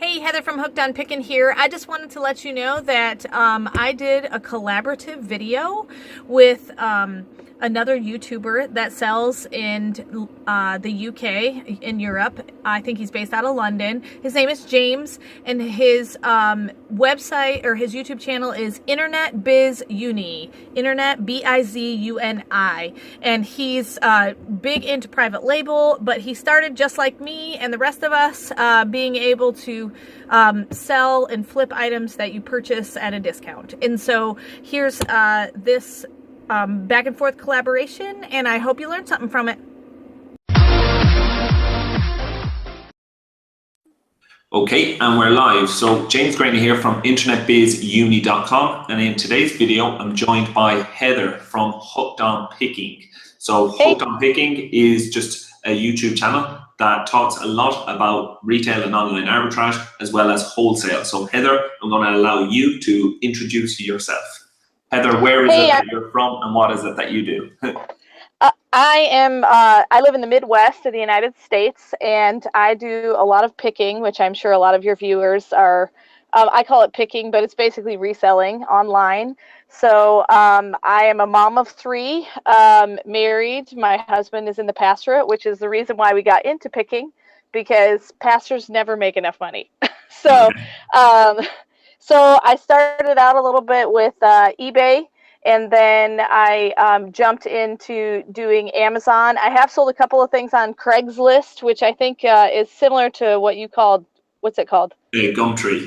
Hey, Heather from Hooked on Pickin' here. I just wanted to let you know that I did a collaborative video with another YouTuber that sells in the UK, in Europe. I think he's based out of London. His name is James, and his website or his YouTube channel is InternetBizUni, Internet Bizuni, and he's big into private label, but he started just like me and the rest of us, being able to sell and flip items that you purchase at a discount. And so here's this back and forth collaboration, and I hope you learned something from it. Okay, and we're live. So James Graney here from InternetBizUni.com, and in today's video I'm joined by Heather from Hooked on Picking. So Hooked on Picking is just a YouTube channel that talks a lot about retail and online arbitrage as well as wholesale. So Heather, I'm going to allow you to introduce yourself. Heather, where is it that you're from and what is it that you do? I live in the Midwest of the United States, and I do a lot of picking, which I'm sure a lot of your viewers are, I call it picking, but it's basically reselling online. So I am a mom of three, married. My husband is in the pastorate, which is the reason why we got into picking, because pastors never make enough money. So I started out a little bit with eBay, and then I jumped into doing Amazon. I have sold a couple of things on Craigslist, which I think is similar to what you called, what's it called? Gumtree.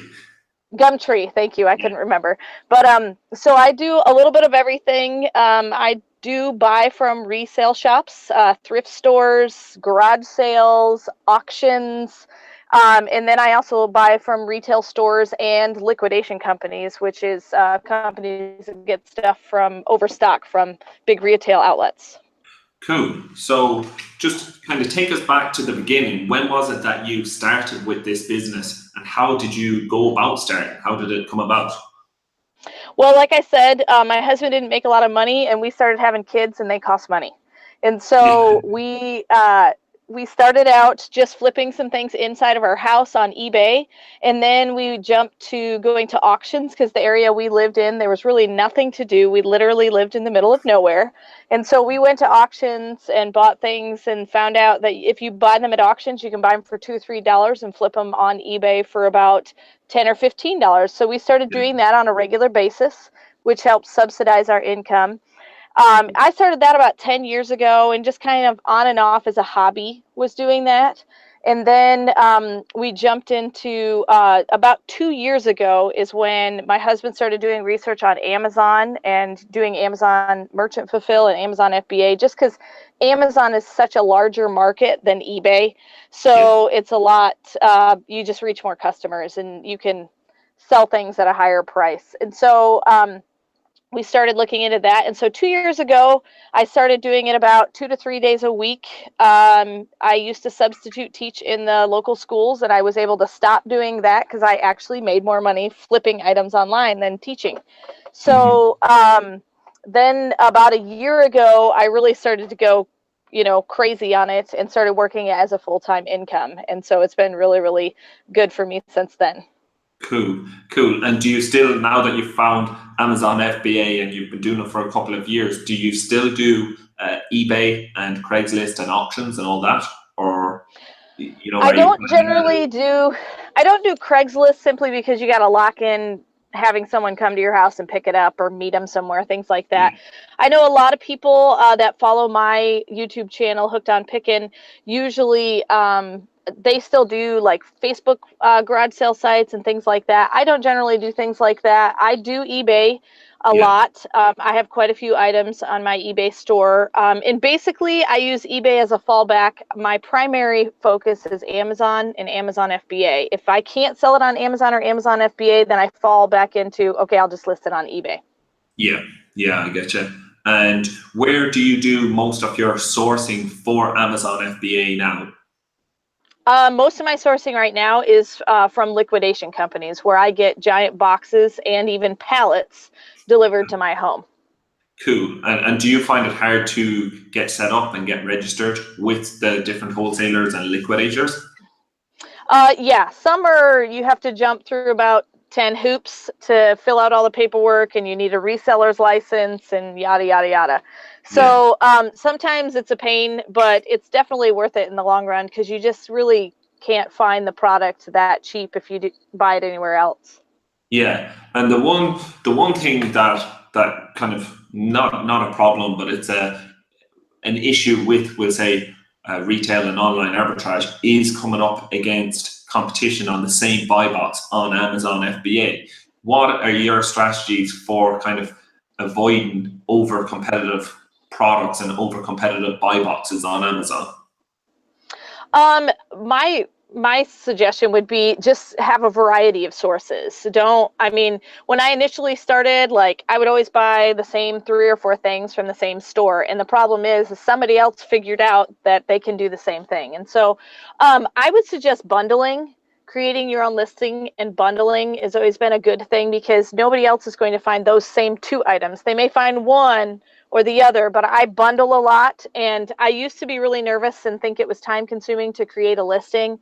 Gumtree, thank you. I couldn't remember. But so I do a little bit of everything. I do buy from resale shops, thrift stores, garage sales, auctions. And then I also buy from retail stores and liquidation companies, which is companies that get stuff from overstock from big retail outlets. Cool. So just kind of take us back to the beginning. When was it that you started with this business and how did you go about starting? How did it come about? Well, like I said, my husband didn't make a lot of money, and we started having kids, and they cost money. And so we started out just flipping some things inside of our house on eBay, and then we jumped to going to auctions because the area we lived in, there was really nothing to do. We literally lived in the middle of nowhere. And so we went to auctions and bought things and found out that if you buy them at auctions, you can buy them for $2 or $3 and flip them on eBay for about $10 or $15. So we started doing that on a regular basis, which helps subsidize our income. I started that about 10 years ago, and just kind of on and off as a hobby was doing that. And then we jumped into about 2 years ago is when my husband started doing research on Amazon and doing Amazon Merchant Fulfill and Amazon FBA, just because Amazon is such a larger market than eBay. So it's a lot, you just reach more customers and you can sell things at a higher price. And so we started looking into that. And so 2 years ago, I started doing it about 2 to 3 days a week. I used to substitute teach in the local schools, and I was able to stop doing that because I actually made more money flipping items online than teaching. So then about a year ago, I really started to go, crazy on it and started working it as a full-time income. And so it's been really, really good for me since then. Cool. And do you still, now that you've found Amazon FBA and you've been doing it for a couple of years, do you still do eBay and Craigslist and auctions and all that? Or, I don't do Craigslist simply because you got to lock in having someone come to your house and pick it up or meet them somewhere, things like that. I know a lot of people that follow my YouTube channel, Hooked on Pickin', usually they still do like Facebook garage sale sites and things like that. I don't generally do things like that. I do eBay a lot. I have quite a few items on my eBay store. And basically, I use eBay as a fallback. My primary focus is Amazon and Amazon FBA. If I can't sell it on Amazon or Amazon FBA, then I fall back into, okay, I'll just list it on eBay. Yeah, I get you. And where do you do most of your sourcing for Amazon FBA now? Most of my sourcing right now is from liquidation companies where I get giant boxes and even pallets delivered to my home. Cool. And do you find it hard to get set up and get registered with the different wholesalers and liquidators? Yeah, some are, you have to jump through about 10 hoops to fill out all the paperwork, and you need a reseller's license and yada, yada, yada. So sometimes it's a pain, but it's definitely worth it in the long run, because you just really can't find the product that cheap if you buy it anywhere else. Yeah, and the one thing that kind of not a problem, but it's an issue with, we'll say, retail and online arbitrage, is coming up against competition on the same buy box on Amazon FBA. What are your strategies for kind of avoiding over competitive products and over competitive buy boxes on Amazon? My suggestion would be just have a variety of sources. So I mean, when I initially started, like, I would always buy the same 3 or 4 things from the same store. And the problem is somebody else figured out that they can do the same thing. And so I would suggest bundling. Creating your own listing and bundling has always been a good thing, because nobody else is going to find those same 2 items. They may find one or the other, but I bundle a lot. And I used to be really nervous and think it was time consuming to create a listing.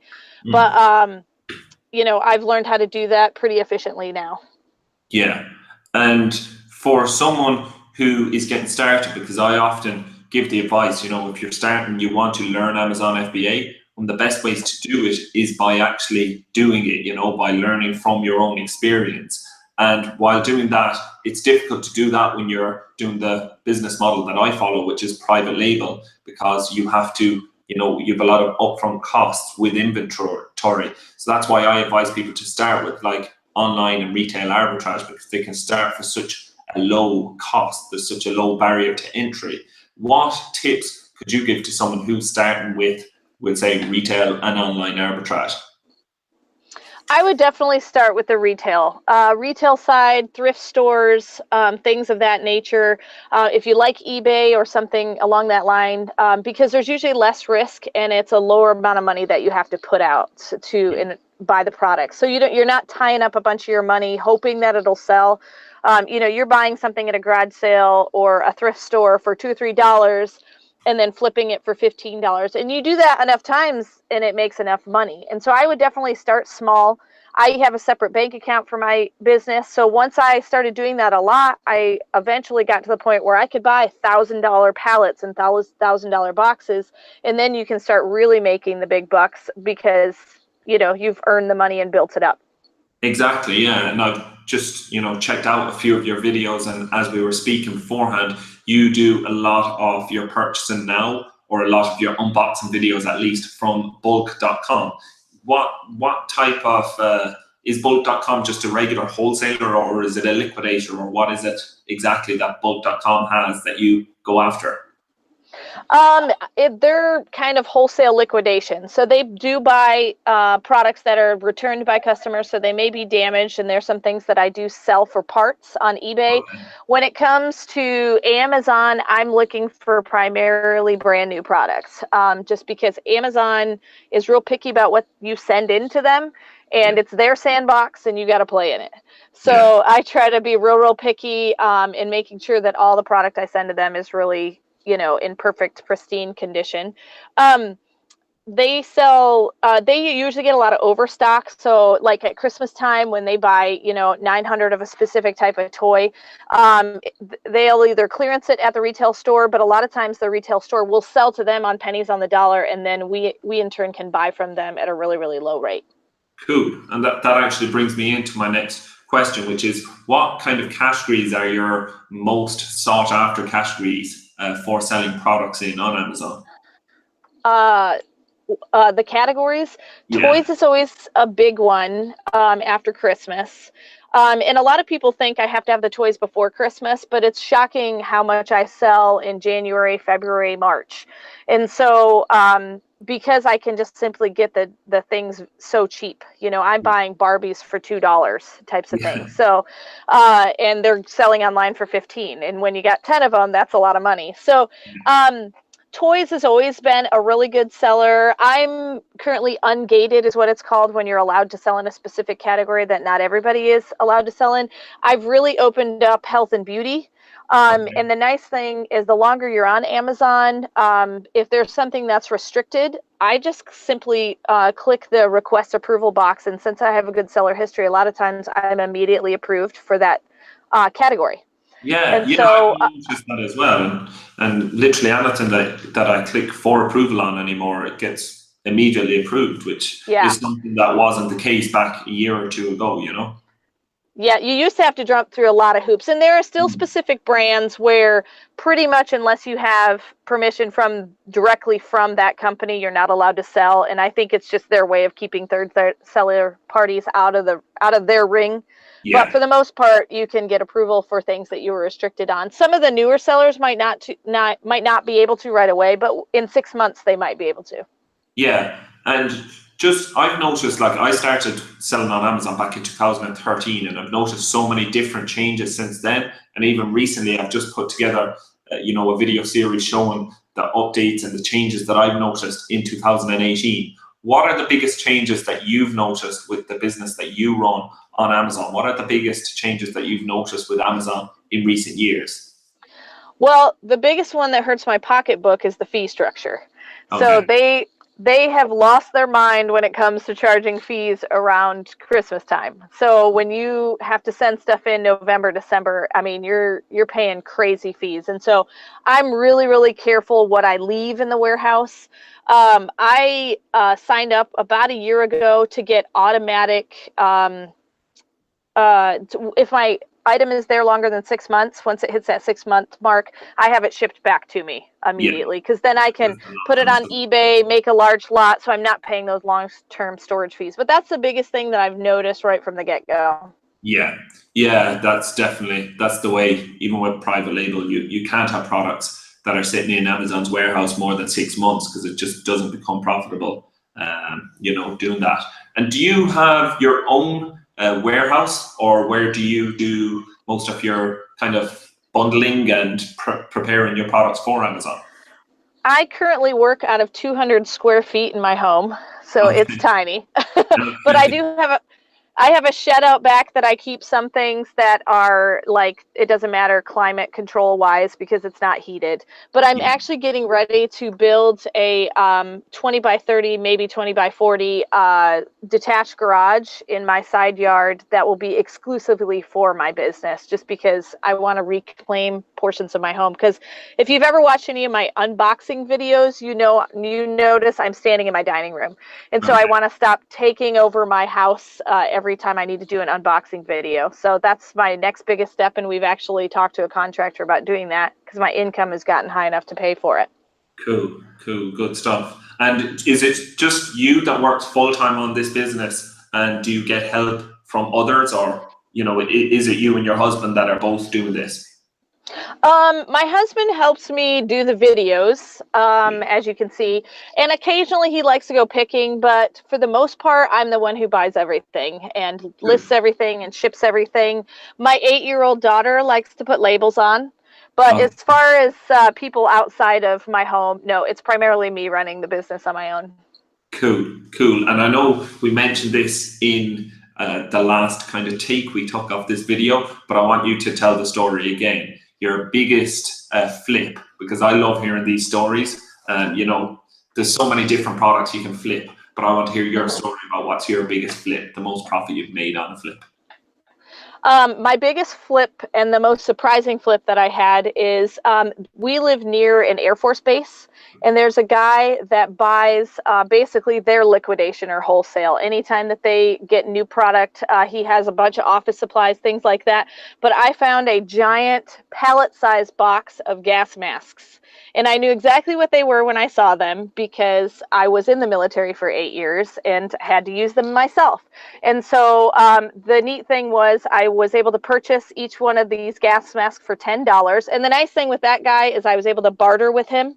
But, I've learned how to do that pretty efficiently now. Yeah. And for someone who is getting started, because I often give the advice, if you're starting, you want to learn Amazon FBA, one of the best ways to do it is by actually doing it, by learning from your own experience. And while doing that, it's difficult to do that when you're doing the business model that I follow, which is private label, because you have to, you have a lot of upfront costs with inventory. So that's why I advise people to start with like online and retail arbitrage, because they can start for such a low cost. There's such a low barrier to entry. What tips could you give to someone who's starting with, we'll say, retail and online arbitrage? I would definitely start with the retail side, thrift stores, things of that nature. If you like eBay or something along that line, because there's usually less risk and it's a lower amount of money that you have to put out to buy the product. So you're not tying up a bunch of your money hoping that it'll sell. You're buying something at a garage sale or a thrift store for $2 or $3. And then flipping it for $15. And you do that enough times and it makes enough money. And so I would definitely start small. I have a separate bank account for my business. So once I started doing that a lot, I eventually got to the point where I could buy $1,000 pallets and $1,000 boxes. And then you can start really making the big bucks, because, you've earned the money and built it up. Exactly, yeah. And I've just, checked out a few of your videos, and as we were speaking beforehand, you do a lot of your purchasing now, or a lot of your unboxing videos at least, from bulk.com. What type of, is bulk.com just a regular wholesaler, or is it a liquidator, or what is it exactly that bulk.com has that you go after? They're kind of wholesale liquidation. So they do buy products that are returned by customers, so they may be damaged, and there's some things that I do sell for parts on eBay. Okay. When it comes to Amazon, I'm looking for primarily brand new products, just because Amazon is real picky about what you send into them, and it's their sandbox and you got to play in it. So I try to be real picky in making sure that all the product I send to them is really, in perfect, pristine condition. They usually get a lot of overstock. So like at Christmas time, when they buy, 900 of a specific type of toy, they'll either clearance it at the retail store, but a lot of times the retail store will sell to them on pennies on the dollar. And then we in turn can buy from them at a really, really low rate. Cool. And that actually brings me into my next question, which is, what kind of categories are your most sought after categories for selling products on Amazon? The categories, toys is always a big one after Christmas. And a lot of people think I have to have the toys before Christmas, but it's shocking how much I sell in January, February, March. And so because I can just simply get the things so cheap, I'm buying Barbies for $2 types of things. So, and they're selling online for $15. And when you got 10 of them, that's a lot of money. So, toys has always been a really good seller. I'm currently ungated is what it's called, when you're allowed to sell in a specific category that not everybody is allowed to sell in. I've really opened up health and beauty. And the nice thing is the longer you're on Amazon, if there's something that's restricted, I just simply click the request approval box. And since I have a good seller history, a lot of times I'm immediately approved for that category. Yeah, And yeah, so, I've noticed that as well. And literally anything that I click for approval on anymore, it gets immediately approved, which yeah. is something that wasn't the case back a year or two ago, you know? Yeah, you used to have to jump through a lot of hoops, and there are still specific brands where pretty much unless you have permission from directly from that company, you're not allowed to sell. And I think it's just their way of keeping third seller parties out of their ring. Yeah. But for the most part, you can get approval for things that you were restricted on. Some of the newer sellers might not be able to right away, but in 6 months they might be able to. Yeah, and just I've noticed, like, I started selling on Amazon back in 2013, and I've noticed so many different changes since then. And even recently, I've just put together, a video series showing the updates and the changes that I've noticed in 2018. What are the biggest changes that you've noticed with the business that you run on Amazon? What are the biggest changes that you've noticed with Amazon in recent years? Well, the biggest one that hurts my pocketbook is the fee structure. Okay. So they have lost their mind when it comes to charging fees around Christmas time. So when you have to send stuff in November, December, I mean, you're paying crazy fees. And so I'm really, really careful what I leave in the warehouse. I signed up about a year ago to get automatic, if my item is there longer than 6 months, once it hits that 6-month mark, I have it shipped back to me immediately, because then I can put it on eBay, make a large lot, so I'm not paying those long-term storage fees. But that's the biggest thing that I've noticed right from the get-go. Yeah, that's the way. Even with private label, you can't have products that are sitting in Amazon's warehouse more than 6 months, because it just doesn't become profitable, doing that. And do you have your own warehouse, or where do you do most of your kind of bundling and preparing your products for Amazon? I currently work out of 200 square feet in my home, so it's tiny. But I have a shed out back that I keep some things that are like, it doesn't matter climate control wise because it's not heated. But I'm actually getting ready to build a 20 by 30, maybe 20 by 40 detached garage in my side yard that will be exclusively for my business, just because I want to reclaim portions of my home. Because if you've ever watched any of my unboxing videos, you notice I'm standing in my dining room. And so I want to stop taking over my house every time I need to do an unboxing video. So that's my next biggest step, and we've actually talked to a contractor about doing that because my income has gotten high enough to pay for it. Cool, good stuff. And is it just you that works full-time on this business, and do you get help from others, or is it you and your husband that are both doing this? My husband helps me do the videos, as you can see, and occasionally he likes to go picking, but for the most part, I'm the one who buys everything and lists everything and ships everything. My 8-year-old daughter likes to put labels on, but as far as people outside of my home, no, it's primarily me running the business on my own. Cool. And I know we mentioned this in the last kind of take we took of this video, but I want you to tell the story again. Your biggest flip, because I love hearing these stories. There's so many different products you can flip, but I want to hear your story about what's your biggest flip, the most profit you've made on a flip. My biggest flip and the most surprising flip that I had is we live near an Air Force base, and there's a guy that buys basically their liquidation or wholesale. Anytime that they get new product, he has a bunch of office supplies, things like that. But I found a giant pallet-sized box of gas masks. And I knew exactly what they were when I saw them because I was in the military for 8 years and had to use them myself. And so the neat thing was I was able to purchase each one of these gas masks for $10. And the nice thing with that guy is I was able to barter with him.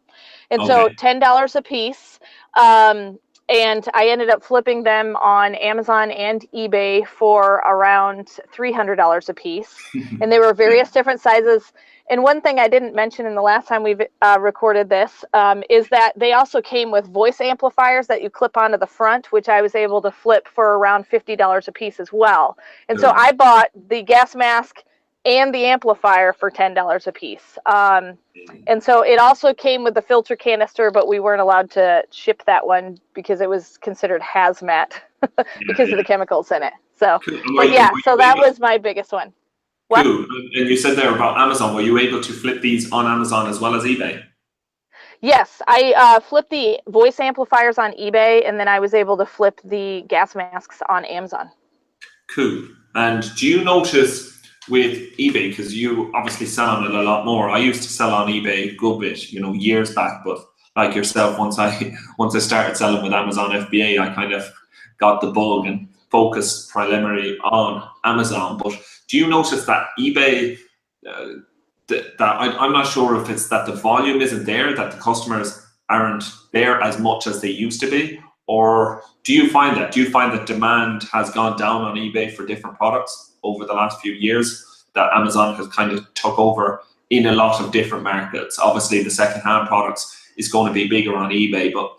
And so $10 a piece. And I ended up flipping them on Amazon and eBay for around $300 a piece. And they were various different sizes. And one thing I didn't mention in the last time we've recorded this is that they also came with voice amplifiers that you clip onto the front, which I was able to flip for around $50 a piece as well. And so I bought the gas mask and the amplifier for $10 a piece. And so it also came with the filter canister, but we weren't allowed to ship that one because it was considered hazmat because of the chemicals in it. So, but yeah, so that was my biggest one. What? Cool. And you said there about Amazon. Were you able to flip these on Amazon as well as eBay? Yes, I flipped the voice amplifiers on eBay, and then I was able to flip the gas masks on Amazon. Cool. And do you notice with eBay, because you obviously sell on it a lot more? I used to sell on eBay a good bit, you know, years back, but like yourself, once I started selling with Amazon FBA, I kind of got the bug and focused primarily on Amazon. But do you notice that eBay, I'm not sure if it's that the volume isn't there, that the customers aren't there as much as they used to be, or do you find that demand has gone down on eBay for different products over the last few years, that Amazon has kind of took over in a lot of different markets? Obviously the second-hand products is going to be bigger on eBay, but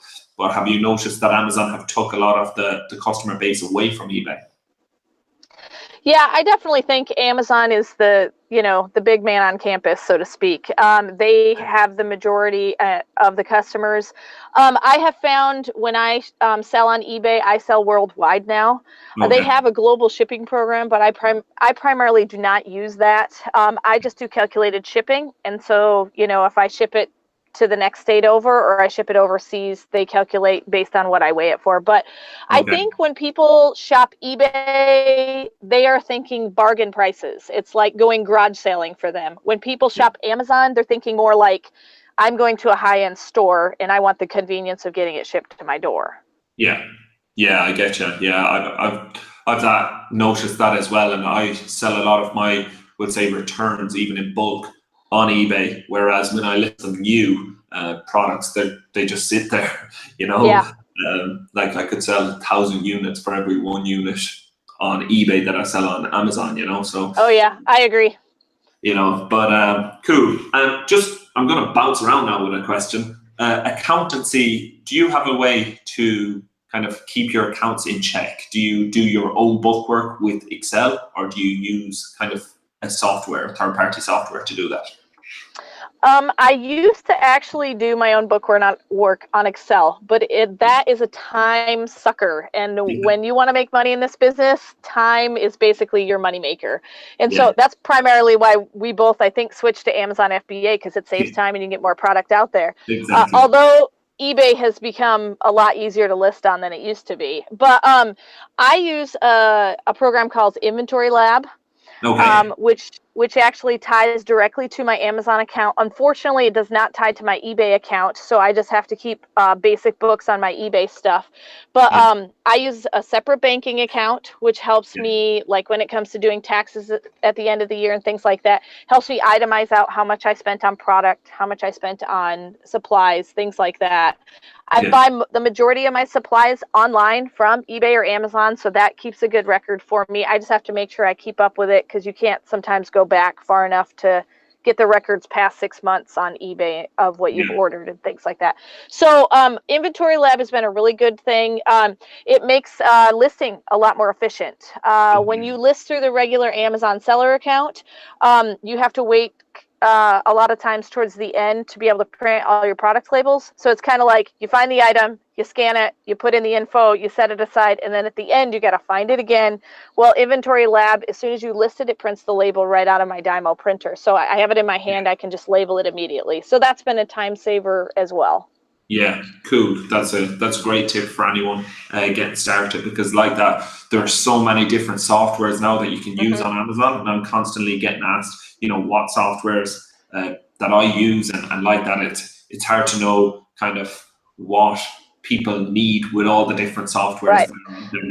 have you noticed that Amazon have took a lot of the customer base away from eBay? Yeah, I definitely think Amazon is the big man on campus, so to speak. They have the majority of the customers. I have found when I sell on eBay, I sell worldwide now. Okay. They have a global shipping program, but I primarily do not use that. I just do calculated shipping. And so, if I ship it to the next state over or I ship it overseas, they calculate based on what I weigh it for. But okay. I think when people shop eBay, they are thinking bargain prices. It's like going garage sailing for them. When people shop Amazon, they're thinking more like, I'm going to a high-end store and I want the convenience of getting it shipped to my door. Yeah, I get you. Yeah, I've noticed that as well, and I sell a lot of my, would say, returns even in bulk on eBay, whereas when I list them new products, they just sit there, Yeah. Like I could sell 1,000 units for every 1 unit on eBay that I sell on Amazon, So. Oh yeah, I agree. But cool. I'm going to bounce around now with a question. Accountancy. Do you have a way to kind of keep your accounts in check? Do you do your own bookwork with Excel, or do you use kind of a third-party software to do that? I used to actually do my own bookwork on Excel, but that is a time sucker. And when you want to make money in this business, time is basically your moneymaker. And so that's primarily why we both, I think, switched to Amazon FBA, because it saves time and you get more product out there. Exactly. Although eBay has become a lot easier to list on than it used to be. But I use a program called Inventory Lab. Okay. Which actually ties directly to my Amazon account. Unfortunately, it does not tie to my eBay account, so I just have to keep basic books on my eBay stuff. But I use a separate banking account, which helps me, like when it comes to doing taxes at the end of the year and things like that, helps me itemize out how much I spent on product, how much I spent on supplies, things like that. I buy the majority of my supplies online from eBay or Amazon, so that keeps a good record for me. I just have to make sure I keep up with it, because you can't sometimes go back far enough to get the records past 6 months on eBay of what you've ordered and things like that. So Inventory Lab has been a really good thing. It makes listing a lot more efficient. When you list through the regular Amazon seller account, you have to wait a lot of times towards the end to be able to print all your product labels. So it's kind of like you find the item, you scan it, you put in the info, you set it aside, and then at the end you got to find it again. Well, Inventory Lab, as soon as you list it, it prints the label right out of my Dymo printer. So I have it in my hand, I can just label it immediately. So that's been a time saver as well. Yeah, cool. That's a great tip for anyone getting started, because like that, there are so many different softwares now that you can use on Amazon, and I'm constantly getting asked, what softwares that I use, and like that, it's hard to know kind of what people need with all the different softwares. Right.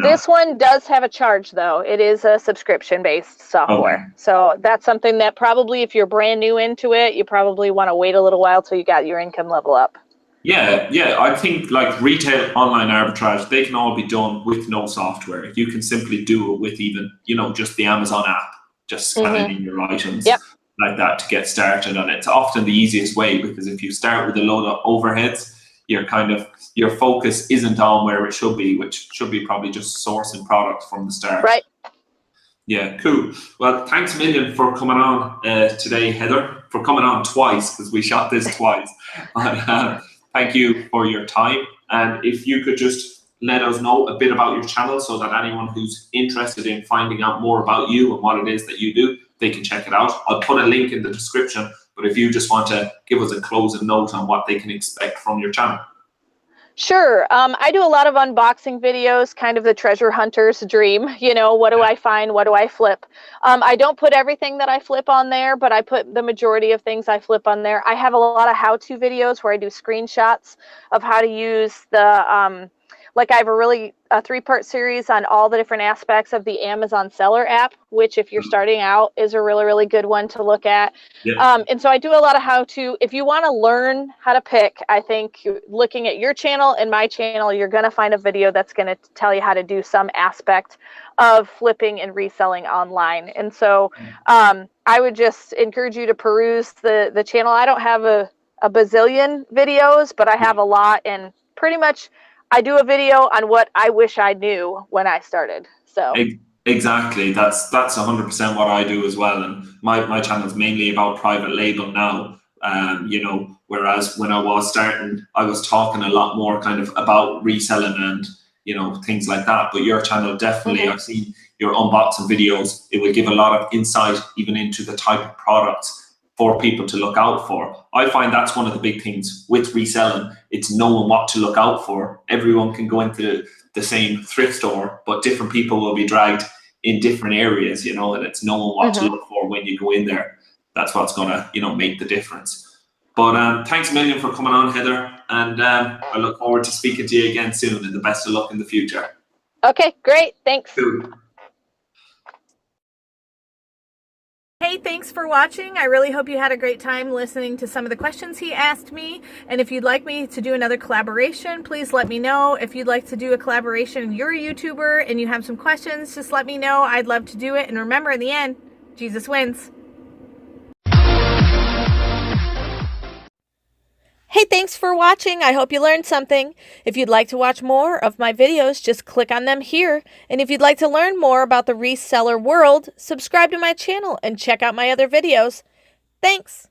This one does have a charge, though. It is a subscription-based software. Okay. So that's something that probably, if you're brand new into it, you probably want to wait a little while till you got your income level up. Yeah, I think like retail online arbitrage, they can all be done with no software. You can simply do it with even, just the Amazon app, just scanning in your items like that to get started. And it's often the easiest way, because if you start with a load of overheads, your focus isn't on where it should be, which should be probably just sourcing product from the start. Right. Yeah, cool. Well, thanks a million for coming on today, Heather, for coming on twice because we shot this twice. But, thank you for your time. And if you could just let us know a bit about your channel so that anyone who's interested in finding out more about you and what it is that you do, they can check it out. I'll put a link in the description, but if you just want to give us a closing note on what they can expect from your channel. Sure. I do a lot of unboxing videos, kind of the treasure hunter's dream. You know, what do I find? What do I flip? I don't put everything that I flip on there, but I put the majority of things I flip on there. I have a lot of how-to videos where I do screenshots of how to use the, like I have a 3-part series on all the different aspects of the Amazon seller app, which if you're starting out is a really, really good one to look at. Yeah. And so I do a lot of how-to. If you want to learn how to pick, I think looking at your channel and my channel, you're going to find a video that's going to tell you how to do some aspect of flipping and reselling online. And so I would just encourage you to peruse the channel. I don't have a bazillion videos, but I have a lot, and pretty much I do a video on what I wish I knew when I started. So exactly, that's 100% what I do as well. And my channel is mainly about private label now. You know, whereas when I was starting, I was talking a lot more kind of about reselling and, you know, things like that. But your channel definitely, I've seen your unboxing videos. It will give a lot of insight even into the type of products for people to look out for. I find that's one of the big things with reselling. It's knowing what to look out for. Everyone can go into the same thrift store, but different people will be dragged in different areas, you know, and it's knowing what to look for when you go in there. That's what's gonna, you know, make the difference. But thanks a million for coming on, Heather, and I look forward to speaking to you again soon, and the best of luck in the future. Okay, great, thanks. Cool. Hey, thanks for watching. I really hope you had a great time listening to some of the questions he asked me. And if you'd like me to do another collaboration, please let me know. If you'd like to do a collaboration, you're a YouTuber and you have some questions, just let me know. I'd love to do it. And remember, in the end, Jesus wins. Hey, thanks for watching. I hope you learned something. If you'd like to watch more of my videos, just click on them here. And if you'd like to learn more about the reseller world, subscribe to my channel and check out my other videos. Thanks.